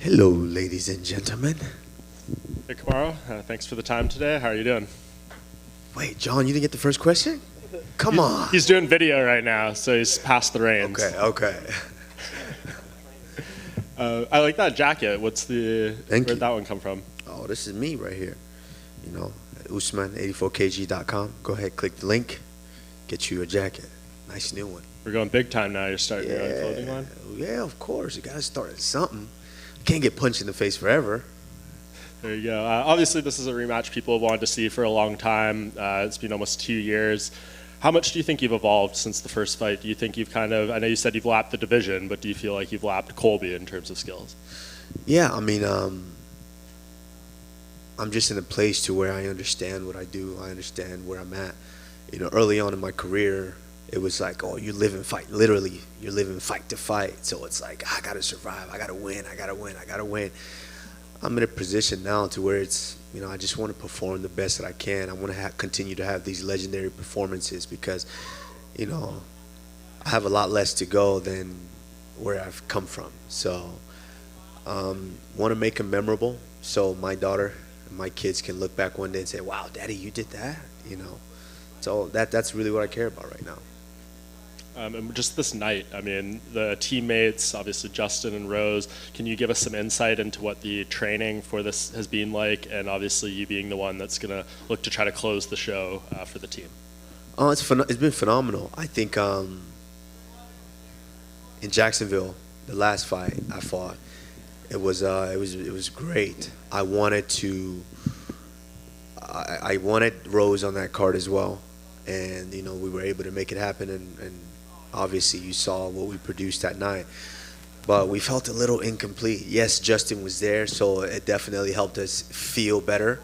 Hello, ladies and gentlemen. Hey, Kamaru. Thanks for the time today. How are you doing? Wait, John, you didn't get the first question? Come on. He's doing video right now, so he's passed the reins. Okay. I like that jacket. Where'd you. that one come from? Oh, this is me right here. Usman, 84kg.com. Go ahead, click the link. Get you a jacket. Nice new one. We're going big time now. You're starting your own clothing line? Yeah, of course. You got to start at something. Can't get punched in the face forever. There you go. Obviously, this is a rematch people have wanted to see for a long time. It's been almost 2 years. How much do you think you've evolved since the first fight? Do you think you've I know you said you've lapped the division, but do you feel like you've lapped Colby in terms of skills? Yeah, I mean, I'm just in a place to where I understand what I do. I understand where I'm at. Early on in my career, it was like, oh, you live and fight. Literally, you're living fight to fight. So it's like, I got to survive. I got to win. I got to win. I'm in a position now to where it's, I just want to perform the best that I can. I want to continue to have these legendary performances because, I have a lot less to go than where I've come from. So want to make them memorable so my daughter and my kids can look back one day and say, wow, Daddy, you did that, So that's really what I care about right now. And just this night, I mean, the teammates, obviously Justin and Rose, can you give us some insight into what the training for this has been like, and obviously you being the one that's going to look to try to close the show for the team? Oh, it's been phenomenal. I think in Jacksonville, the last fight I fought, it was great. I wanted Rose on that card as well, and we were able to make it happen, and obviously you saw what we produced that night, but we felt a little incomplete. Yes, Justin was there, so it definitely helped us feel better,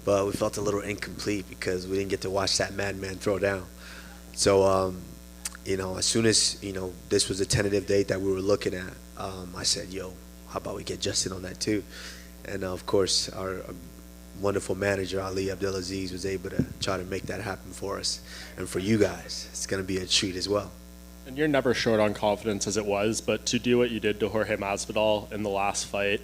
but we felt a little incomplete because we didn't get to watch that madman throw down. So as soon as this was a tentative date that we were looking at, I said, yo, how about we get Justin on that too? And of course our wonderful manager Ali Abdelaziz was able to try to make that happen for us, and for you guys it's going to be a treat as well. And you're never short on confidence as it was, but to do what you did to Jorge Masvidal in the last fight,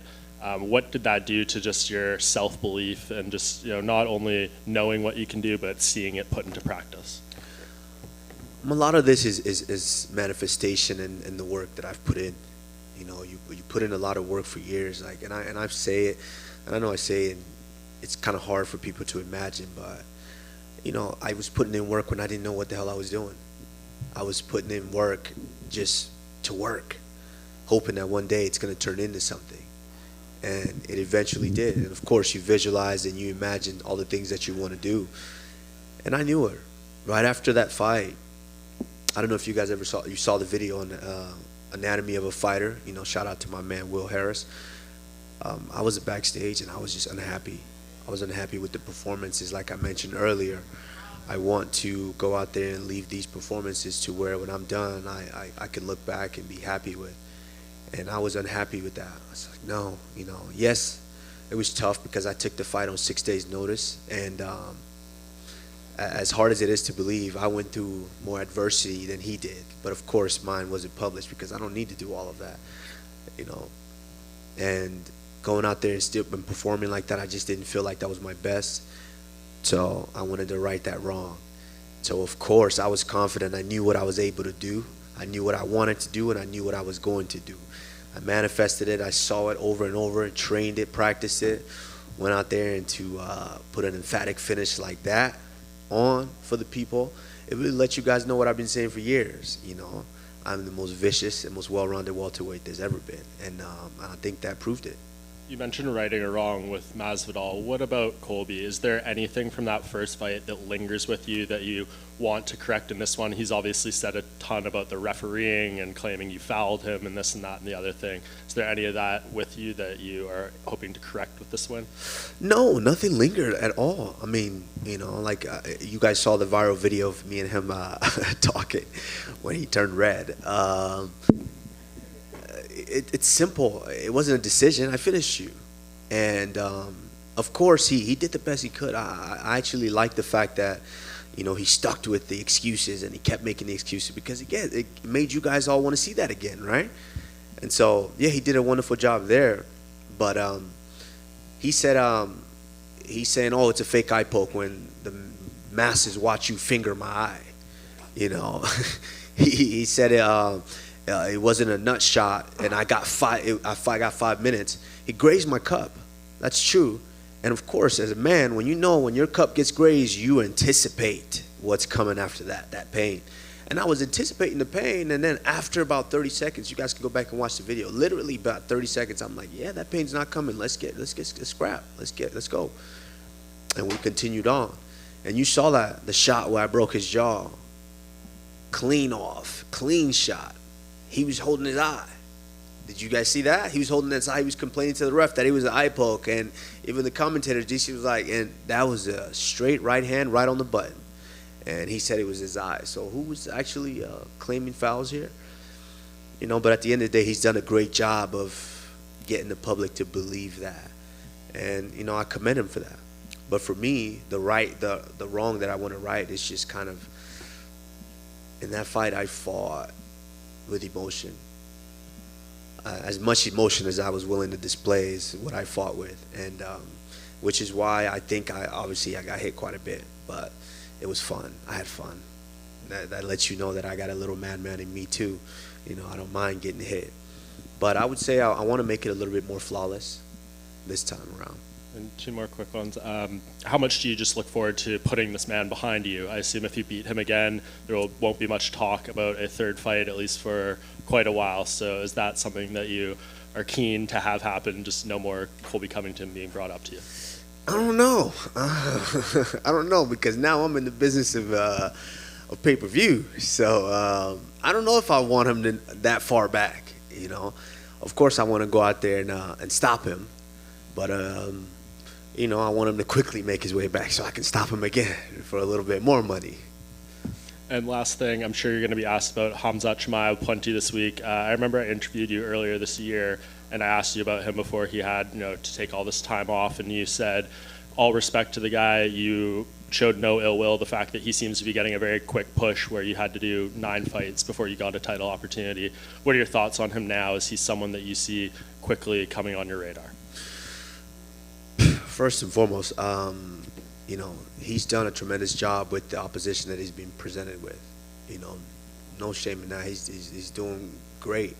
what did that do to just your self-belief and just not only knowing what you can do, but seeing it put into practice? A lot of this is manifestation and the work that I've put in. You put in a lot of work for years, and I say it, and I know I say it, it's kind of hard for people to imagine, but I was putting in work when I didn't know what the hell I was doing. I was putting in work just to work, hoping that one day it's going to turn into something. And it eventually did. And of course, you visualize and you imagine all the things that you want to do. And I knew it. Right after that fight, I don't know if you guys ever saw the video on Anatomy of a Fighter. Shout out to my man, Will Harris. I was backstage and I was just unhappy. I was unhappy with the performances. Like I mentioned earlier, I want to go out there and leave these performances to where when I'm done, I can look back and be happy with. And I was unhappy with that. I was like, no, yes, it was tough because I took the fight on 6 days notice. And as hard as it is to believe, I went through more adversity than he did. But of course, mine wasn't published because I don't need to do all of that, And going out there and still been performing like that, I just didn't feel like that was my best. So I wanted to right that wrong. So of course I was confident. I knew what I was able to do. I knew what I wanted to do, and I knew what I was going to do. I manifested it. I saw it over and over, trained it, practiced it, went out there and to put an emphatic finish like that on for the people. It really lets you guys know what I've been saying for years. I'm the most vicious and most well-rounded welterweight there's ever been, and I think that proved it. You mentioned righting a wrong with Masvidal. What about Colby? Is there anything from that first fight that lingers with you that you want to correct in this one? He's obviously said a ton about the refereeing and claiming you fouled him and this and that and the other thing. Is there any of that with you that you are hoping to correct with this win? No, nothing lingered at all. I mean, you guys saw the viral video of me and him talking when he turned red. It's simple. It wasn't a decision. I finished you. And of course, he did the best he could. I actually like the fact that, he stuck with the excuses and he kept making the excuses because, again, it made you guys all want to see that again, right? And so, yeah, he did a wonderful job there. But he said he's saying, oh, it's a fake eye poke when the masses watch you finger my eye. You know, he said it wasn't a nut shot, and I got 5 minutes. He grazed my cup. That's true. And of course, as a man, when your cup gets grazed, you anticipate what's coming after that pain. And I was anticipating the pain, and then after about 30 seconds, you guys can go back and watch the video. Literally about 30 seconds, I'm like, yeah, that pain's not coming. Let's scrap. Let's go. And we continued on. And you saw the shot where I broke his jaw. Clean shot. He was holding his eye. Did you guys see that? He was holding his eye. He was complaining to the ref that it was an eye poke, and even the commentators, DC was like, and that was a straight right hand right on the button. And he said it was his eye. So who was actually claiming fouls here? You know, but at the end of the day, he's done a great job of getting the public to believe that. And, you know, I commend him for that. But for me, the wrong that I want to right is just kind of, in that fight, I fought with emotion. As much emotion as I was willing to display is what I fought with. And which is why I think I got hit quite a bit. But it was fun. I had fun. That lets you know that I got a little madman in me too. You know, I don't mind getting hit. But I would say I want to make it a little bit more flawless this time around. And two more quick ones. How much do you just look forward to putting this man behind you? I assume if you beat him again, there won't be much talk about a third fight, at least for quite a while. So is that something that you are keen to have happen, just no more Colby Covington being brought up to you? I don't know. I don't know, because now I'm in the business of pay-per-view. So I don't know if I want him that far back, you know. Of course, I want to go out there and stop him. But, you know, I want him to quickly make his way back so I can stop him again for a little bit more money. And last thing, I'm sure you're going to be asked about Khamzat Chimaev plenty this week. I remember I interviewed you earlier this year, and I asked you about him before he had, to take all this time off, and you said, all respect to the guy, you showed no ill will. The fact that he seems to be getting a very quick push where you had to do 9 fights before you got a title opportunity. What are your thoughts on him now? Is he someone that you see quickly coming on your radar? First and foremost, he's done a tremendous job with the opposition that he's been presented with. You know, no shame in that. He's doing great.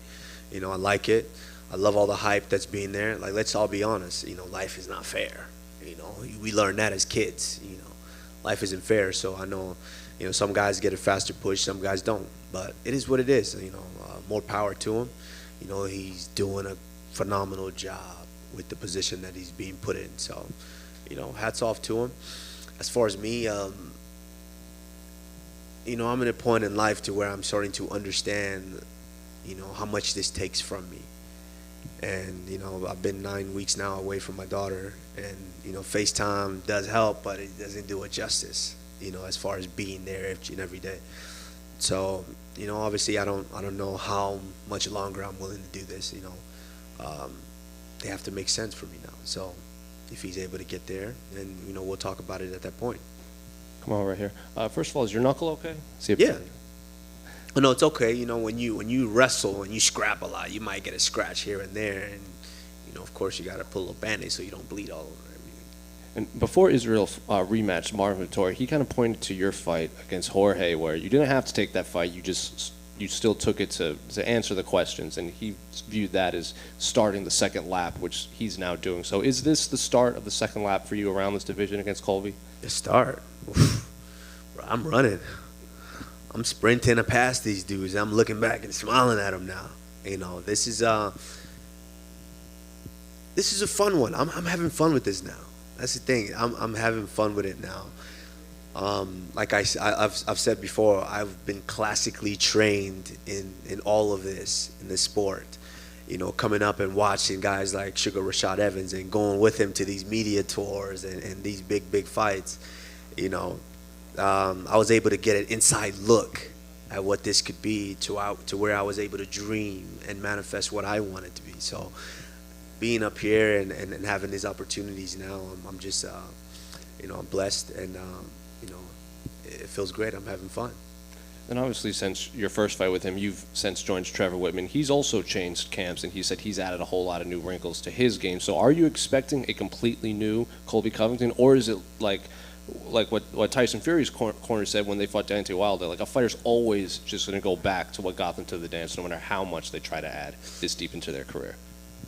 You know, I like it. I love all the hype that's being there. Like, let's all be honest. You know, life is not fair. You know, we learned that as kids. You know, life isn't fair. So I know, some guys get a faster push, some guys don't. But it is what it is. You know, more power to him. You know, he's doing a phenomenal job with the position that he's being put in. So, hats off to him. As far as me, I'm at a point in life to where I'm starting to understand, how much this takes from me. And, I've been 9 weeks now away from my daughter, and, FaceTime does help, but it doesn't do it justice, as far as being there each and every day. So, obviously I don't know how much longer I'm willing to do this, They have to make sense for me now. So if he's able to get there, then, we'll talk about it at that point. Come on, right here. First of all, is your knuckle okay? Yeah. No, it's okay. When you wrestle and you scrap a lot, you might get a scratch here and there. And, of course, you got to pull a little Band-Aid so you don't bleed all over everything. And before Israel rematched Marvin Vettori, he kind of pointed to your fight against Jorge, where you didn't have to take that fight. You still took it to answer the questions, and he viewed that as starting the second lap, which he's now doing. So is this the start of the second lap for you around this division against Colby? The start? Oof. Bro, I'm running. I'm sprinting past these dudes. I'm looking back and smiling at them now. This is a fun one. I'm having fun with this now. That's the thing. I'm having fun with it now. Like I've said before, I've been classically trained in all of this, in this sport. Coming up and watching guys like Sugar Rashad Evans and going with him to these media tours and these big fights. I was able to get an inside look at what this could be to where I was able to dream and manifest what I wanted to be. So being up here and having these opportunities now, I'm just, I'm blessed, and, it feels great. I'm having fun. And obviously, since your first fight with him, you've since joined Trevor Whitman. He's also changed camps, and he said he's added a whole lot of new wrinkles to his game. So are you expecting a completely new Colby Covington, or is it like what Tyson Fury's corner said when they fought Deontay Wilder, like a fighter's always just going to go back to what got them to the dance, no matter how much they try to add this deep into their career?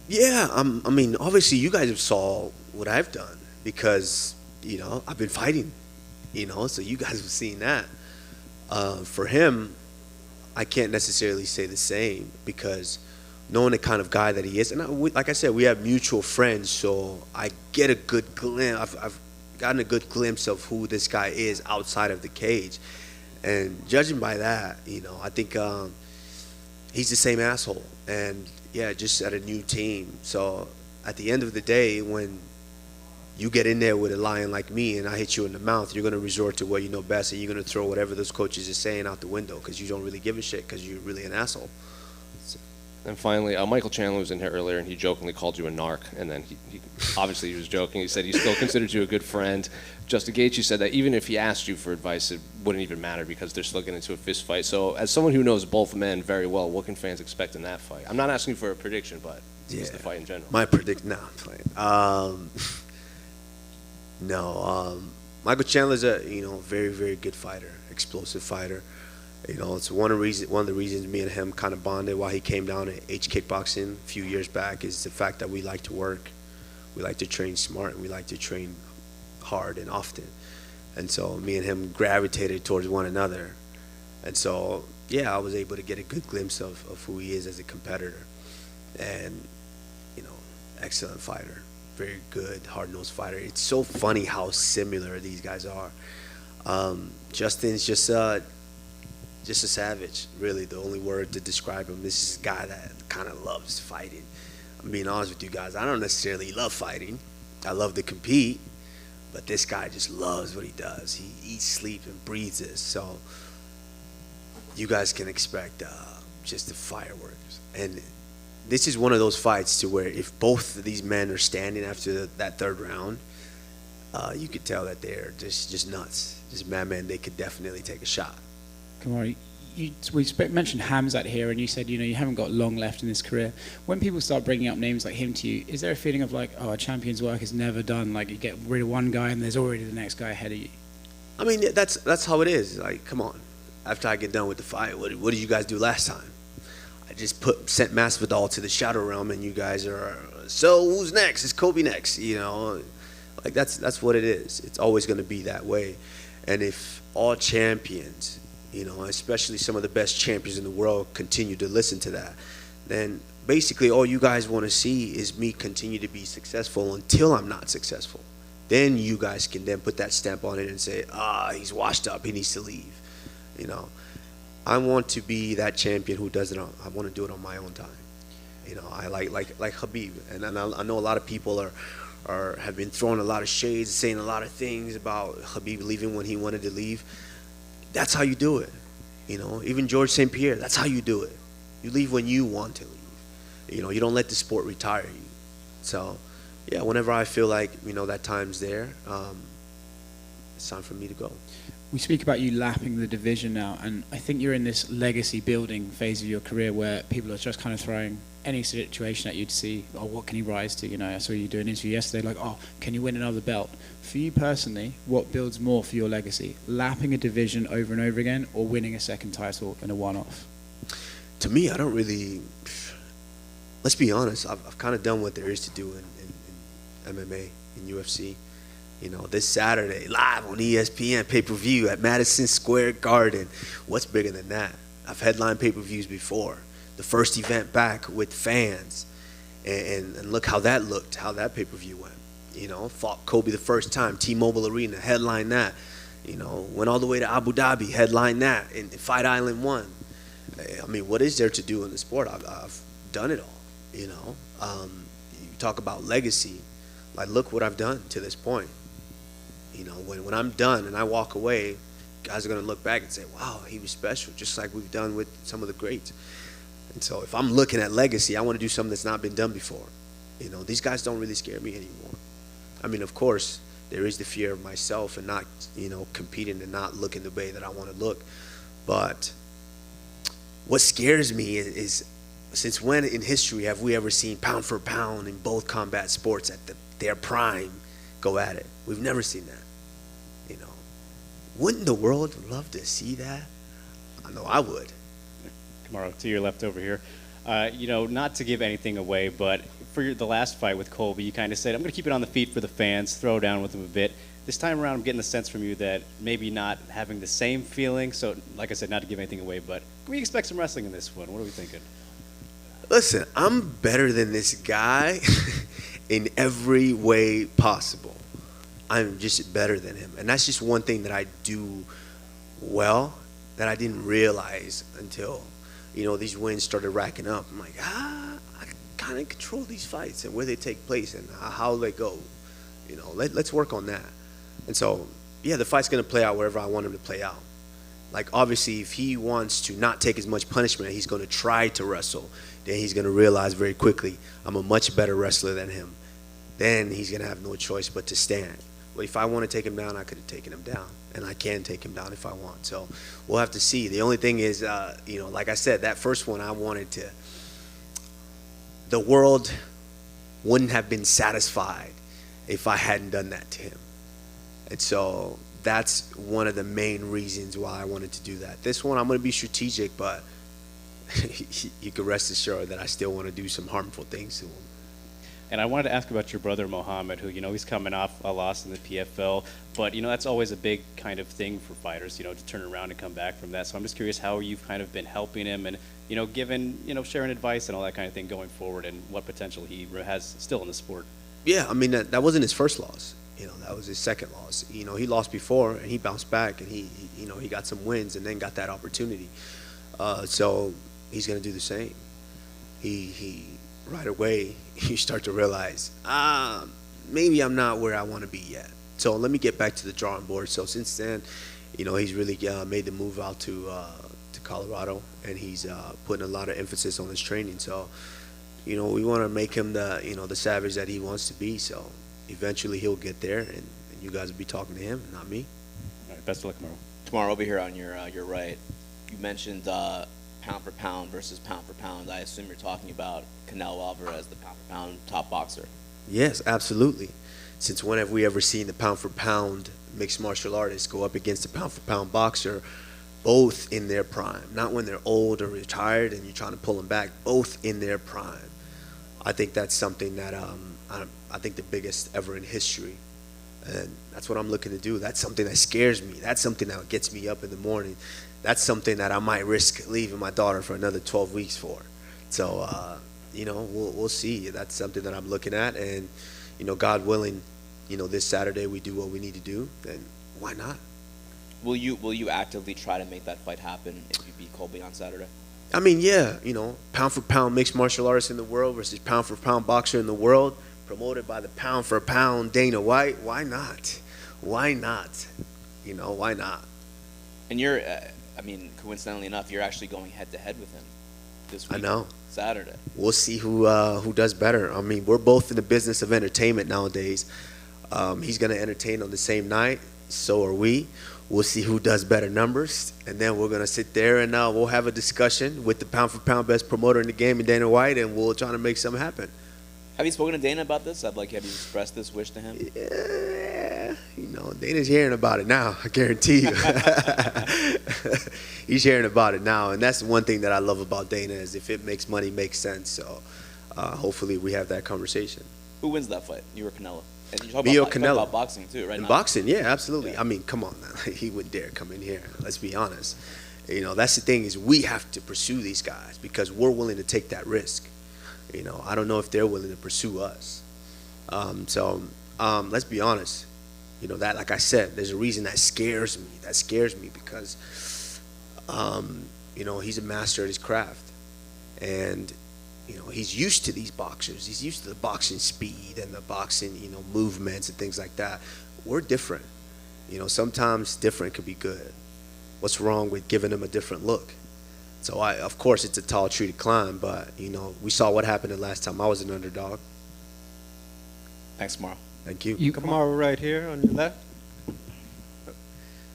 Yeah, I mean, obviously you guys have saw what I've done because, I've been fighting, so you guys have seen that. For him, I can't necessarily say the same because knowing the kind of guy that he is, and like I said, we have mutual friends, so I get a good glimpse. I've gotten a good glimpse of who this guy is outside of the cage, and judging by that, I think he's the same asshole, and yeah, just at a new team. So at the end of the day, when you get in there with a lion like me and I hit you in the mouth, you're going to resort to what you know best, and you're going to throw whatever those coaches are saying out the window because you don't really give a shit because you're really an asshole. And finally, Michael Chandler was in here earlier, and he jokingly called you a narc. And then he obviously he was joking. He said he still considers you a good friend. Justin Gaethje said that even if he asked you for advice, it wouldn't even matter because they're still getting into a fist fight. So as someone who knows both men very well, what can fans expect in that fight? I'm not asking for a prediction, but just the fight in general. My predict? No, I'm playing. Michael Chandler's a very, very good fighter, explosive fighter. It's one of the reasons me and him kind of bonded while he came down to H Kickboxing a few years back is the fact that we like to work, we like to train smart, and we like to train hard and often. And so me and him gravitated towards one another. And so, yeah, I was able to get a good glimpse of who he is as a competitor. And, excellent fighter, very good, hard-nosed fighter. It's so funny how similar these guys are. Justin's just a savage, really, the only word to describe him. This is a guy that kind of loves fighting. I'm being honest with you guys. I don't necessarily love fighting. I love to compete, but this guy just loves what he does. He eats, sleeps, and breathes this. So you guys can expect just the fireworks. And this is one of those fights to where if both of these men are standing after that third round, you could tell that they're just nuts. Just madmen, they could definitely take a shot. Kamaru, we mentioned Hamzat here, and you said you haven't got long left in this career. When people start bringing up names like him to you, is there a feeling of like, a champion's work is never done? Like you get rid of one guy and there's already the next guy ahead of you. I mean, that's how it is. Like, come on. After I get done with the fight, what did you guys do last time? I just sent Masvidal to the shadow realm, and you guys are, so who's next? Is Kobe next? Like that's what it is. It's always going to be that way. And if all champions, especially some of the best champions in the world, continue to listen to that, then basically all you guys want to see is me continue to be successful until I'm not successful. Then you guys can then put that stamp on it and say, he's washed up, he needs to leave. I want to be that champion who does it I want to do it on my own time. I like Khabib, and I know a lot of people have been throwing a lot of shades, saying a lot of things about Khabib leaving when he wanted to leave. That's how you do it. Even George St. Pierre, that's how you do it. You leave when you want to leave. You don't let the sport retire you. So, yeah, whenever I feel like, that time's there, it's time for me to go. We speak about you lapping the division now, and I think you're in this legacy building phase of your career where people are just kind of throwing any situation at you to see, what can he rise to? I saw you do an interview yesterday, like, can you win another belt? For you personally, what builds more for your legacy? Lapping a division over and over again, or winning a second title in a one-off? To me, I don't really, let's be honest, I've kind of done what there is to do in MMA, in UFC. This Saturday, live on ESPN, pay-per-view at Madison Square Garden. What's bigger than that? I've headlined pay-per-views before. The first event back with fans. And look how that looked, how that pay-per-view went. Fought Kobe the first time, T-Mobile Arena, headlined that. Went all the way to Abu Dhabi, headlined that, in Fight Island 1. I mean, what is there to do in the sport? I've done it all, You talk about legacy. Like, look what I've done to this point. When I'm done and I walk away, guys are going to look back and say, wow, he was special, just like we've done with some of the greats. And so if I'm looking at legacy, I want to do something that's not been done before. These guys don't really scare me anymore. I mean, of course, there is the fear of myself and not, competing and not looking the way that I want to look. But what scares me is since when in history have we ever seen pound for pound in both combat sports at their prime go at it? We've never seen that. You know, wouldn't the world love to see that? I know I would. Kamaru, to your left over here. You know, not to give anything away, but for the last fight with Colby, you kind of said, I'm going to keep it on the feet for the fans, throw down with them a bit. This time around, I'm getting the sense from you that maybe not having the same feeling. So, like I said, not to give anything away, but can we expect some wrestling in this one? What are we thinking? Listen, I'm better than this guy in every way possible. I'm just better than him. And that's just one thing that I do well that I didn't realize until, you know, these wins started racking up. I'm like, I kind of control these fights and where they take place and how they go. You know, let's work on that. And so, yeah, the fight's going to play out wherever I want him to play out. Like, obviously, if he wants to not take as much punishment, he's going to try to wrestle. Then he's going to realize very quickly, I'm a much better wrestler than him. Then he's going to have no choice but to stand. Well, if I want to take him down, I could have taken him down. And I can take him down if I want. So we'll have to see. The only thing is, you know, like I said, that first one I wanted to, the world wouldn't have been satisfied if I hadn't done that to him. And so that's one of the main reasons why I wanted to do that. This one, I'm going to be strategic, but you can rest assured that I still want to do some harmful things to him. And I wanted to ask about your brother Mohammed, who, you know, he's coming off a loss in the PFL, but, you know, that's always a big kind of thing for fighters, you know, to turn around and come back from that. So I'm just curious how you've kind of been helping him and, you know, sharing advice and all that kind of thing going forward and what potential he has still in the sport. Yeah, I mean, that wasn't his first loss. You know, that was his second loss. You know, he lost before and he bounced back and he got some wins and then got that opportunity. So he's going to do the same. He right away, you start to realize, maybe I'm not where I want to be yet. So let me get back to the drawing board. So since then, you know, he's really made the move out to Colorado, and he's putting a lot of emphasis on his training. So, you know, we want to make him the savage that he wants to be. So eventually he'll get there, and you guys will be talking to him, not me. All right, best of luck tomorrow. Tomorrow, over here on your right, you mentioned pound for pound versus pound for pound. I assume you're talking about Canelo Alvarez, the pound for pound top boxer. Yes, absolutely. Since when have we ever seen the pound for pound mixed martial artists go up against the pound for pound boxer, both in their prime? Not when they're old or retired and you're trying to pull them back, both in their prime. I think that's something that I think the biggest ever in history. And that's what I'm looking to do. That's something that scares me. That's something that gets me up in the morning. That's something that I might risk leaving my daughter for another 12 weeks for. So, you know, we'll see. That's something that I'm looking at. And, you know, God willing, you know, this Saturday we do what we need to do, then why not? Will you actively try to make that fight happen if you beat Colby on Saturday? I mean, yeah, you know, pound for pound mixed martial artist in the world versus pound for pound boxer in the world, promoted by the pound for pound Dana White. Why not? Why not? You know, why not? And you're, I mean, coincidentally enough, you're actually going head to head with him this week. I know. Saturday. We'll see who does better. I mean, we're both in the business of entertainment nowadays. He's going to entertain on the same night. So are we. We'll see who does better numbers, and then we're going to sit there and we'll have a discussion with the pound-for-pound best promoter in the game, Dana White, and we'll try to make something happen. Have you spoken to Dana about this? Have you expressed this wish to him? Yeah, you know, Dana's hearing about it now, I guarantee you. He's hearing about it now, and that's one thing that I love about Dana is if it makes money, makes sense. So hopefully we have that conversation. Who wins that fight, you or Canelo? And you talk Me or talk Canelo? about boxing too, right? In now. boxing, yeah, absolutely. Yeah. I mean, come on now. He wouldn't dare come in here. Let's be honest. You know, that's the thing is we have to pursue these guys because we're willing to take that risk. You know, I don't know if they're willing to pursue us. So let's be honest. You know, that, like I said, there's a reason that scares me. That scares me because, you know, he's a master at his craft. And, you know, he's used to these boxers. He's used to the boxing speed and the boxing, you know, movements and things like that. We're different. You know, sometimes different could be good. What's wrong with giving him a different look? So, of course, it's a tall tree to climb, but, you know, we saw what happened the last time I was an underdog. Thanks, Kamaru. Thank you. Kamaru right here on your left.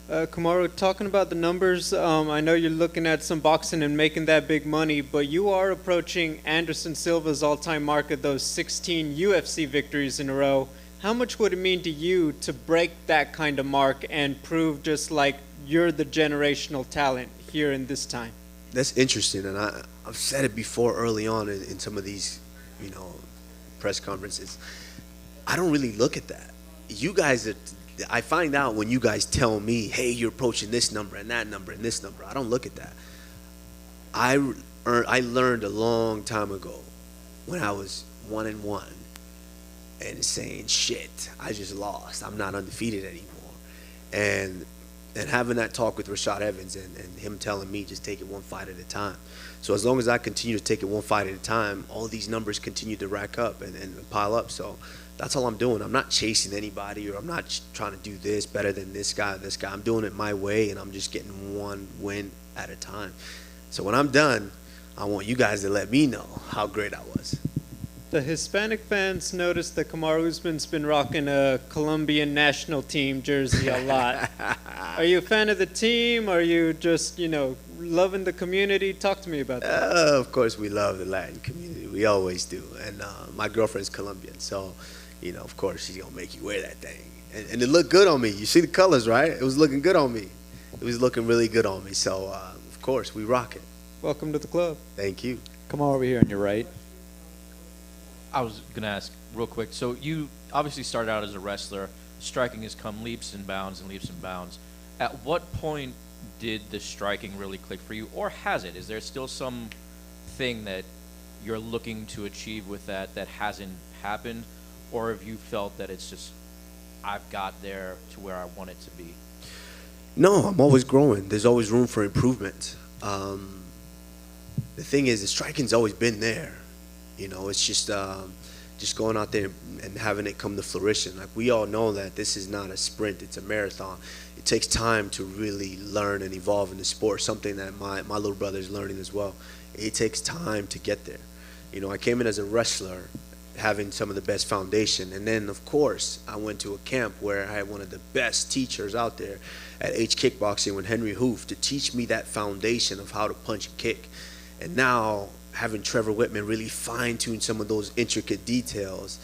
Kamaru, talking about the numbers, I know you're looking at some boxing and making that big money, but you are approaching Anderson Silva's all-time mark of those 16 UFC victories in a row. How much would it mean to you to break that kind of mark and prove just like you're the generational talent here in this time? That's interesting, and I've said it before early on in some of these, press conferences. I don't really look at that. You guys I find out when you guys tell me, hey, you're approaching this number and that number and this number. I don't look at that. I learned a long time ago when I was 1-1 and saying, shit, I just lost. I'm not undefeated anymore. And having that talk with Rashad Evans and him telling me just take it one fight at a time. So as long as I continue to take it one fight at a time, all these numbers continue to rack up and pile up. So that's all I'm doing. I'm not chasing anybody, or I'm not trying to do this better than this guy or this guy. I'm doing it my way, and I'm just getting one win at a time. So when I'm done, I want you guys to let me know how great I was. The Hispanic fans noticed that Kamaru Usman's been rocking a Colombian national team jersey a lot. Are you a fan of the team? Are you just, loving the community? Talk to me about that. Of course, we love the Latin community. We always do. And my girlfriend's Colombian, so, of course, she's going to make you wear that thing. And it looked good on me. You see the colors, right? It was looking good on me. It was looking really good on me. So, of course, we rock it. Welcome to the club. Thank you. Come on over here on your right. I was going to ask real quick. So you obviously started out as a wrestler. Striking has come leaps and bounds and leaps and bounds. At what point did the striking really click for you, or has it? Is there still some thing that you're looking to achieve with that hasn't happened, or have you felt that it's just, I've got there to where I want it to be? No, I'm always growing. There's always room for improvement. The thing is, the striking's always been there. It's just going out there and having it come to fruition. Like, we all know that this is not a sprint, it's a marathon. It takes time to really learn and evolve in the sport, something that my little brother is learning as well. It takes time to get there. I came in as a wrestler, having some of the best foundation, and then, of course, I went to a camp where I had one of the best teachers out there at H Kickboxing with Henry Hoof to teach me that foundation of how to punch and kick. And now, having Trevor Whitman really fine-tune some of those intricate details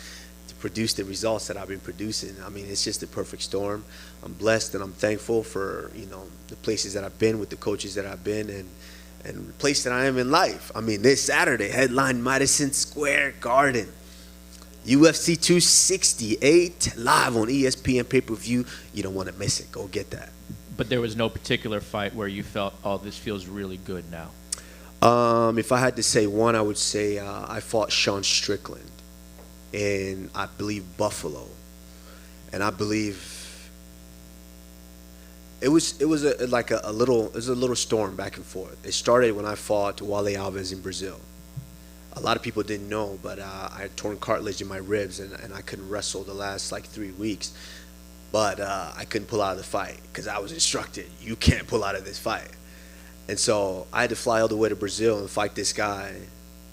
to produce the results that I've been producing. I mean, it's just a perfect storm. I'm blessed and I'm thankful for, the places that I've been with the coaches that I've been and the place that I am in life. I mean, this Saturday, headline Madison Square Garden. UFC 268 live on ESPN pay-per-view. You don't want to miss it. Go get that. But there was no particular fight where you felt, oh, this feels really good now? If I had to say one, I would say I fought Sean Strickland in, I believe, Buffalo, and I believe it was a little storm back and forth. It started when I fought Wale Alves in Brazil. A lot of people didn't know, but I had torn cartilage in my ribs, and I couldn't wrestle the last 3 weeks. But I couldn't pull out of the fight because I was instructed, you can't pull out of this fight. And so I had to fly all the way to Brazil and fight this guy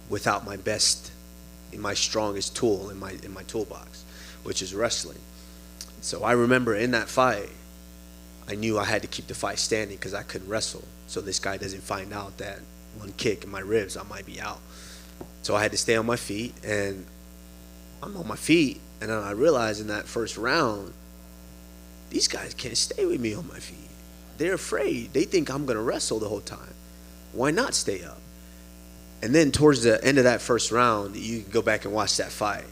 without my strongest tool in my toolbox, which is wrestling. So I remember in that fight, I knew I had to keep the fight standing because I couldn't wrestle. So this guy doesn't find out that one kick in my ribs, I might be out. So I had to stay on my feet, and I'm on my feet, and then I realized in that first round, these guys can't stay with me on my feet. They're afraid. They think I'm going to wrestle the whole time. Why not stay up? And then towards the end of that first round, you can go back and watch that fight.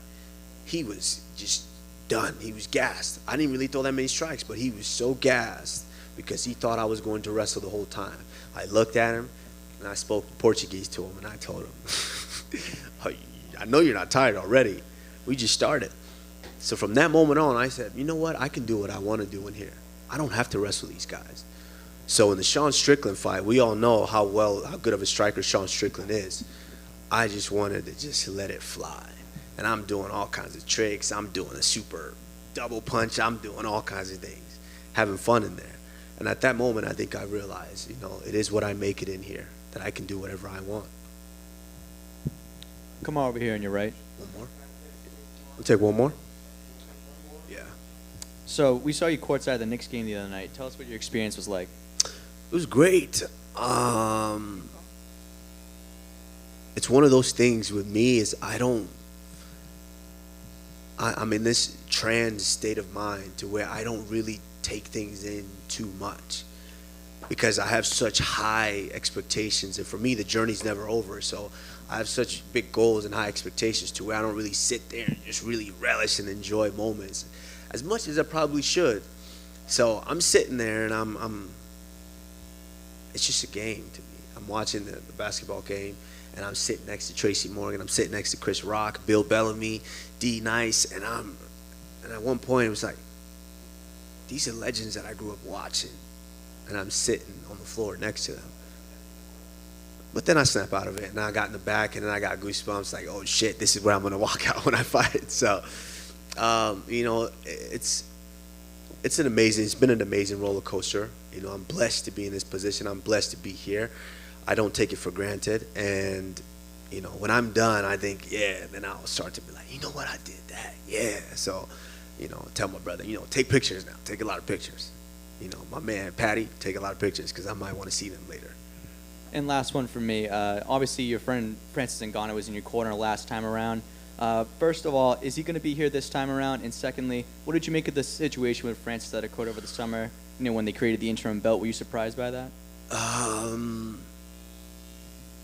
He was just done. He was gassed. I didn't really throw that many strikes, but he was so gassed because he thought I was going to wrestle the whole time. I looked at him, and I spoke Portuguese to him, and I told him, I know you're not tired already. We just started. So from that moment on, I said, you know what? I can do what I want to do in here. I don't have to wrestle these guys. So in the Sean Strickland fight, we all know how good of a striker Sean Strickland is. I just wanted to just let it fly. And I'm doing all kinds of tricks. I'm doing a super double punch. I'm doing all kinds of things, having fun in there. And at that moment, I think I realized, it is what I make it in here, that I can do whatever I want. Come on over here on your right. One more? We'll take one more? Yeah. So we saw you courtside at the Knicks game the other night. Tell us what your experience was like. It was great. It's one of those things with me is I'm in this trans state of mind to where I don't really take things in too much because I have such high expectations, and for me the journey's never over. So I have such big goals and high expectations to where I don't really sit there and just really relish and enjoy moments as much as I probably should. So I'm sitting there and I'm it's just a game to me. I'm watching the basketball game, and I'm sitting next to Tracy Morgan. I'm sitting next to Chris Rock, Bill Bellamy, D Nice, and at one point it was like, these are legends that I grew up watching, and I'm sitting on the floor next to them. But then I snap out of it, and I got in the back, and then I got goosebumps, like, oh shit, this is where I'm gonna walk out when I fight. So, you know, it's been an amazing roller coaster. You know, I'm blessed to be in this position. I'm blessed to be here. I don't take it for granted. And, you know, when I'm done, I think, yeah, then I'll start to be like, you know what, I did that. Yeah. So, you know, tell my brother, you know, take pictures now. Take a lot of pictures. You know, my man, Patty, take a lot of pictures because I might want to see them later. And last one from me. Obviously, your friend Francis Ngannou was in your corner last time around. First of all, is he going to be here this time around? And secondly, what did you make of the situation with Francis that occurred over the summer? You know, when they created the interim belt, were you surprised by that?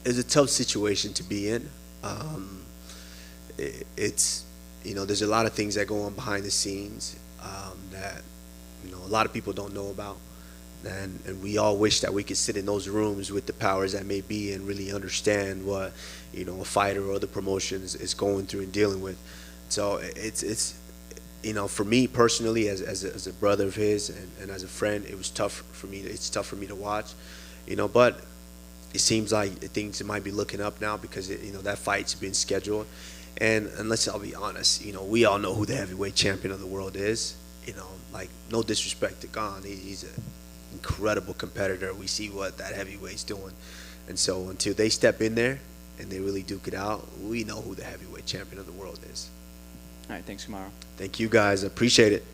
It's a tough situation to be in. It's, you know, there's a lot of things that go on behind the scenes that, you know, a lot of people don't know about. And we all wish that we could sit in those rooms with the powers that may be and really understand what, you know, a fighter or the promotion is going through and dealing with. So it's you know, for me personally, as a brother of his and as a friend, it was tough for me. It's tough for me to watch, you know. But it seems like things might be looking up now because you know, that fight's been scheduled. And let's all be honest, you know, we all know who the heavyweight champion of the world is. You know, like, no disrespect to Gon, he's an incredible competitor. We see what that heavyweight's doing, and so until they step in there and they really duke it out, we know who the heavyweight champion of the world is. All right, thanks, Kamaru. Thank you guys, I appreciate it.